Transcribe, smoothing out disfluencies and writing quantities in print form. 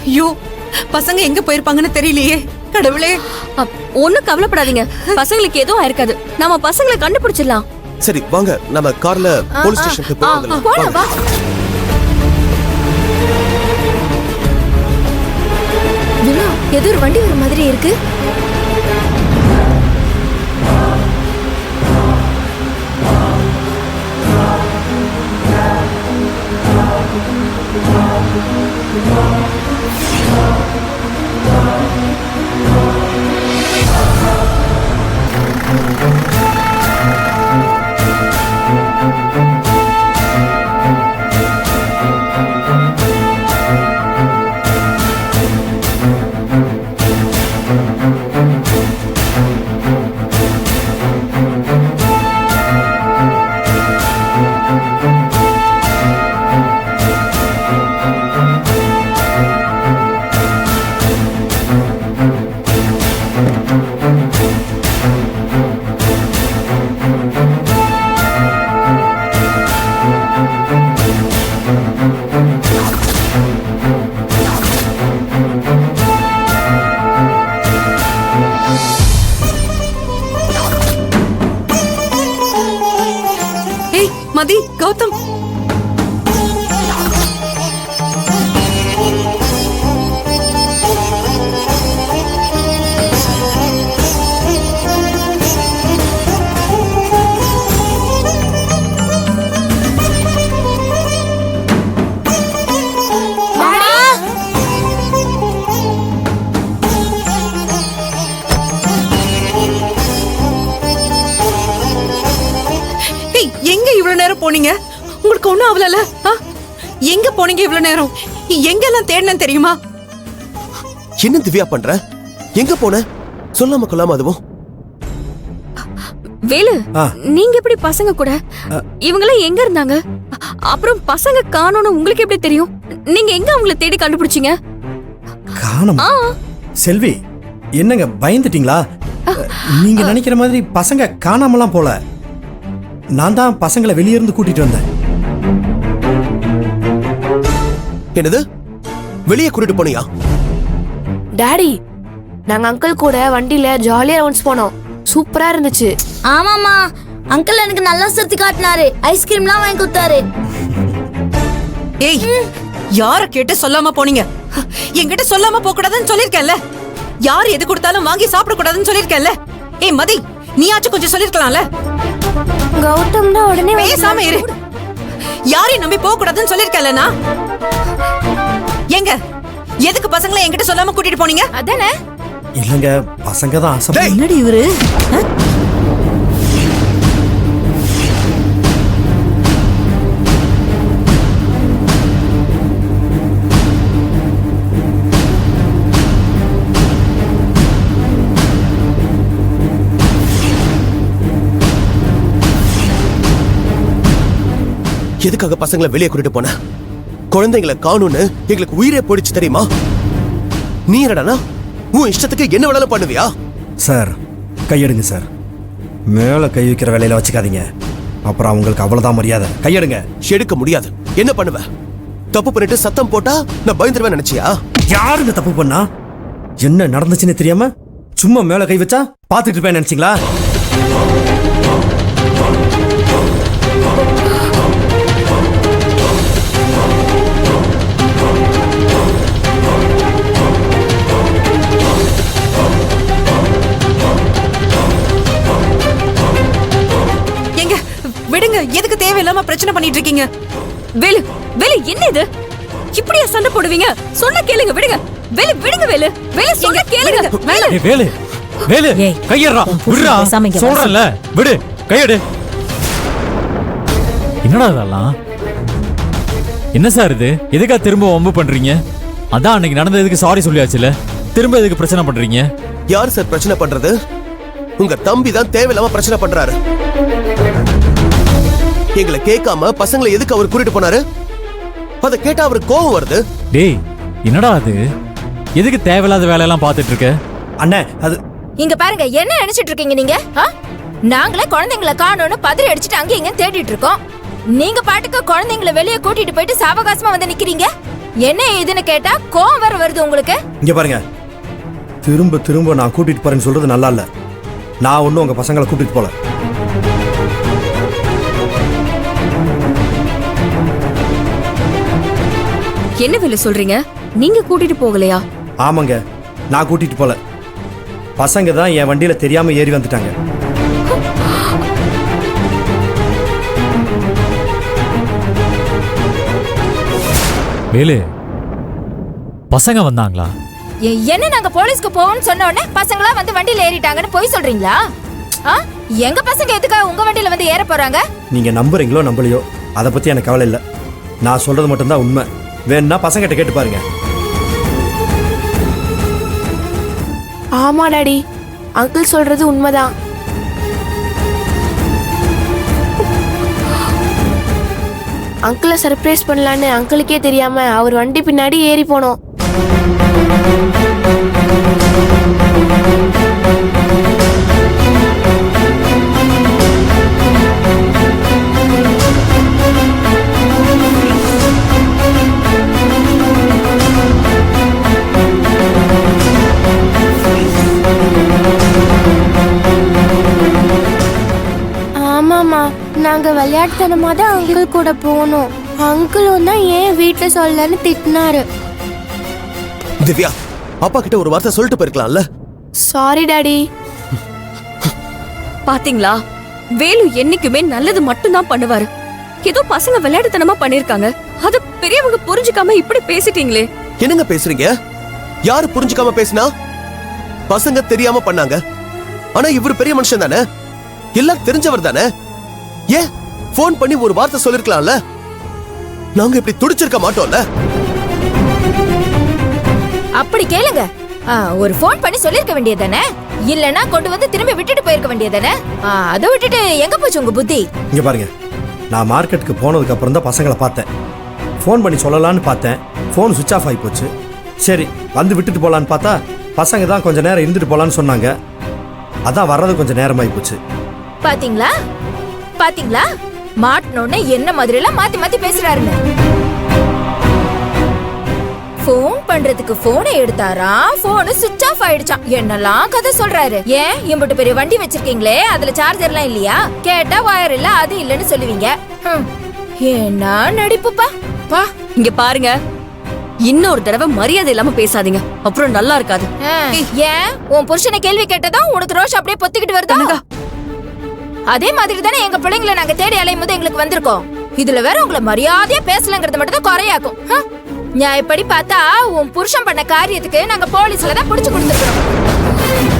ஐயோ, பசங்க எங்க போயிருப்பாங்கன்னு தெரியலையே. கடவுளே. ஒண்ணும் கவலைப்படாதீங்க, பசங்களுக்கு எதுவும் ஆயிருக்காது. நம்ம பசங்களை கண்டுபிடிச்சிடலாம். சரி வாங்க, நம்ம கார்ல போலீஸ் ஸ்டேஷனுக்கு போகலாம். போலாம் வா. ஏதோ ஒரு வண்டி வர மாதிரி இருக்கு. மதி, கௌதம், எங்க இவ்வளவு நேரம் போனீங்க? உங்களுக்கு ஒண்ணும் ஆகல? எங்க போனீங்க இவ்வளவு நேரம்? எங்கெல்லாம் தேடினேன் தெரியுமா? என்ன திவ்யா பண்ற? எங்க போன? சொல்லாம கொள்ளாம அதுவும். வேலு, நீங்க எப்படி பசங்க கூட? இவங்க எங்க இருந்தாங்க? அப்புறம் பசங்க காணோம்னு உங்களுக்கு எப்படி தெரியும்? நீங்க எங்க அவங்கள தேடி கண்டுபிடிச்சீங்க? காணோம்? செல்வி, என்னங்க பயந்துட்டீங்களா? நீங்க நினைக்கிற மாதிரி பசங்க காணாமலாம் போல. நான் தான் பசங்களை வெளியே இருந்து கூட்டிட்டு வந்தேன். என்னது? வெளியே கூட்டிட்டு போனியா? டாடி, நாங்க அங்கிள் கூட வண்டியில ஜாலியா ரவுண்ட்ஸ் போனோம். சூப்பரா இருந்துச்சு. ஆமாமா, அங்கிள் எனக்கு நல்லா சுத்தி காட்டினாரு. ஐஸ்கிரீம்லாம் வாங்கி கொடுத்தாரு. ஏய், யார கேட்டு சொல்லாம போனீங்க? என்கிட்ட சொல்லாம போக கூடாதுன்னு சொல்லிருக்கேன்ல. யார் எது கொடுத்தாலும் வாங்கி சாப்பிட கூடாதுன்னு சொல்லிருக்கேன்ல. ஏய் மதி, நீயாச்சும் கொஞ்சம் சொல்லிருக்கலாம்ல. கௌதம் தான் உடனே பேசாம இரு. யாரையும் நம்பி போக கூடாதுன்னு சொல்லிருக்கேன்ல. எங்க எதுக்கு பசங்களை என்கிட்ட சொல்லாம கூட்டிட்டு போனீங்க? அதானே. இல்லங்க, பசங்க தான் ஆசை. என்னடி இவரு? எதுக்காக பசங்களை வெளியே கூட்டிட்டு போன? குழந்தைங்களை காணும்னு எங்களுக்கு உயிரே போயிடுச்சு தெரியுமா? நீ என்னடா உன் இஷ்டத்துக்கு என்ன வேணாலும் பண்ணுவியா? சார், கையெடுங்க சார். மேல கை வைக்கிற வேலையில வச்சுக்காதீங்க. அப்புறம் அவங்களுக்கு அவ்வளவுதான் மரியாதை. கையெடுங்க. எடுக்க முடியாது. என்ன பண்ணுவ? தப்பு பண்ணிட்டு சத்தம் போட்டா நான் பயந்துருவேன் நினைச்சியா? யாருங்க தப்பு பண்ணா? என்ன நடந்துச்சுன்னு தெரியாம சும்மா மேல கை வச்சா பாத்துட்டு இருப்பேன் நினைச்சீங்களா? விடுங்க. எதுக்கு தேவையில்லாம பிரச்சனை பண்ணிட்டு இருக்கீங்க? வேலு, வேலு, என்ன இது? இப்படியா சண்டை போடுவீங்க? சொன்ன கேளுங்க, விடுங்க. வேலு, விடுங்க வேலு. வேலு, சொன்ன கேளுங்க. ஏய் வேலு, வேலு, கையறா. விடுடா. சொல்றல, விடு. கையெடு. என்னடா இதெல்லாம்? என்ன சார் இது? எதுக்கா திரும்ப வம்பு பண்றீங்க? அதான் அன்னைக்கு நடந்ததுக்கு சாரி சொல்லியாச்சுல. திரும்ப எதுக்கு பிரச்சனை பண்றீங்க? யார் சார் பிரச்சனை பண்றது? உங்க தம்பி தான் தேவையில்லாம பிரச்சனை பண்றாரு. எங்களை கேட்காம பசங்களை எதுக்கு அவர் கூட்டிட்டு போனாரு? அத கேட்டா அவருக்கு கோவம் வருது. டேய், என்னடா அது? எதுக்கு தேவையில்லாத வேலையெல்லாம் பார்த்துட்டு இருக்க? அண்ணே, அது இங்க பாருங்க, என்ன நினைச்சிட்டு இருக்கீங்க நீங்க? நாங்களே குழந்தைங்களை காணோம்னு பதறி அடிச்சுட்டு அங்க இங்க தேடிட்டு இருக்கோம். நீங்க பாட்டுக்கு குழந்தைங்களை வெளியே கூட்டிட்டு போயிட்டு சாவகாசமா வந்து நிக்கிறீங்க. என்ன ஏதுன்னு கேட்டா கோவம் வேற வருது உங்களுக்கு. இங்க பாருங்க, திரும்ப திரும்ப நான் கூட்டிட்டு போறேன்னு சொல்றது நல்லா இல்ல. நான் ஒன்றும் உங்க பசங்களை கூட்டிட்டு போல. என்ன வேலை சொல்றீங்க? நீங்க கூட்டிட்டு போகலையா? ஆமாங்க, நான் கூட்டிட்டு போல. பசங்க தான் என் வண்டியில தெரியாம ஏறி வந்துட்டாங்க. வேலு, பசங்க வந்தாங்களா? என்ன நாங்க போலீஸ்க்கு போவோம்னு சொன்ன உடனே பசங்களா வந்து வண்டியில ஏறிட்டாங்கன்னு போய் சொல்றீங்களா? எங்க பசங்க எதுக்காக உங்க வண்டியில வந்து ஏற போறாங்க? நீங்க நம்புறீங்களோ நம்பலையோ அதை பத்தி எனக்கு கவலை இல்லை. நான் சொல்றது மட்டும்தான் உண்மை. வேணும்னா பசங்கிட்ட கேட்டு பாருங்க. ஆமா டாடி, அங்கிள் சொல்றது உண்மைதான். அங்கிளை சர்ப்ரைஸ் பண்ணலான்னு அங்கிளுக்கே தெரியாம அவர் வண்டி பின்னாடி ஏறி போனோம். ஆமாமா, நாங்க விளையாட்டுத்தனமா தான் அங்கிள் கூட போனோம். அங்கிளும் தான் ஏன் வீட்டுல சொல்லன்னு திட்டினாரு. திவ்யா, அப்பா கிட்ட ஒரு வார்த்தை சொல்லிட்டு போயிருக்கலாம்ல. Sorry daddy. பாத்தீங்களா, வேலு என்னைக்குமே நல்லது மட்டும்தான் பண்ணுவாரு. ஏதோ பசங்க விளையாட்டுத்தனமா பண்ணிருக்காங்க, அது பெரியவங்க புரிஞ்சுக்காம இப்படி பேசிட்டீங்களே. என்னங்க பேசுறீங்க? யாரு புரிஞ்சுக்காம பேசினா? பசங்க தெரியாம பண்ணாங்க. ஆனா இவர் பெரிய மனுஷன் தானே, எல்லாம் தெரிஞ்சவர் தானே. ஏன் போன் பண்ணி ஒரு வார்த்தை சொல்லிருக்கலாம்ல? நாங்க இப்படி துடிச்சிருக்க மாட்டோம்ல. அப்படி கேளுங்க. ஒரு போன் பண்ணி சொல்லிருக்க வேண்டியதானே, இல்லனா கொண்டு வந்து திரும்பி விட்டுட்டு போயிருக்க வேண்டியதானே. அதை விட்டுட்டு எங்க போச்சு உங்க புத்தி? இங்க பாருங்க, நான் மார்க்கெட்டுக்கு போனதுக்கு அப்புறம் தான் பசங்களை பார்த்தேன். ஃபோன் பண்ணி சொல்லலான்னு பார்த்தேன், ஃபோன் சுவிட்ச் ஆஃப் ஆகி போச்சு. சரி வந்து விட்டுட்டு போலான்னு பார்த்தா பசங்க தான் கொஞ்ச நேரம் இருந்துட்டு போலான்னு சொன்னாங்க. அதான் வர்றது கொஞ்சம் நேரமாயி போச்சு. பாத்தீங்களா பாத்தீங்களா, மாட்டனோன்னு என்ன மாதிரி எல்லாம் மாத்தி மாத்தி பேசுறாருன்னு. போன் பண்றதுக்கு போனை எடுத்தாரா, போன் சுவிட்ச் ஆஃப் ஆயிடுச்சாம். என்னெல்லாம் கதை சொல்றாரு. ஏன் இம்பட்டு பெரிய வண்டி வச்சிருக்கீங்களே, அதுல சார்ஜர் எல்லாம் இல்லையா? கேட்டா வயர் இல்ல, அது இல்லன்னு சொல்லுவீங்க. என்ன நடிப்புப்பா பா. இங்க பாருங்க, இன்னொரு தடவை மரியாதை இல்லாம பேசாதீங்க, அப்புறம் நல்லா இருக்காது. ஏன் உன் புருஷனை கேள்வி கேட்டதும் உனக்கு ரோஷம் அப்படியே பொத்திக்கிட்டு வருதா? அதே மாதிரி தானே எங்க பிள்ளைங்களை நாங்க தேடி அலையும் போது எங்களுக்கு வந்திருக்கோம். இதுல வேற உங்களை மரியாதையா பேசலங்கிறது மட்டும் தான் குறையாக்கும். நியாயப்படி பார்த்தா உன் புருஷன் பண்ண காரியத்துக்கு நாங்க போலீஸ்ல தான் புடிச்சு கொடுத்துருக்கோம்.